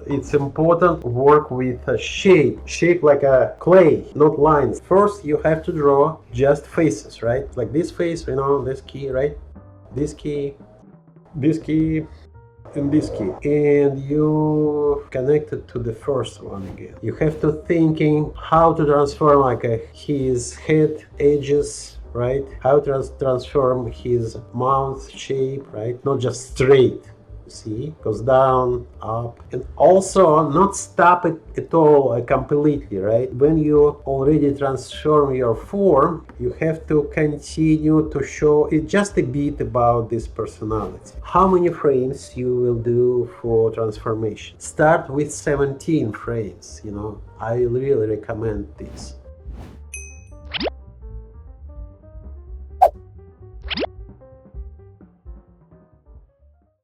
it's important work with a shape like a clay, not lines. First you have to draw just faces, right? Like this face, this key, right? This key, this key, and this key, and you connect it to the first one again. You have to thinking how to transform like his head edges, right? How to transform his mouth shape, right? Not just straight. See, goes down, up, and also not stop it at all completely, right? When you already transform your form, you have to continue to show it just a bit about this personality. How many frames you will do for transformation? Start with 17 frames, I really recommend this.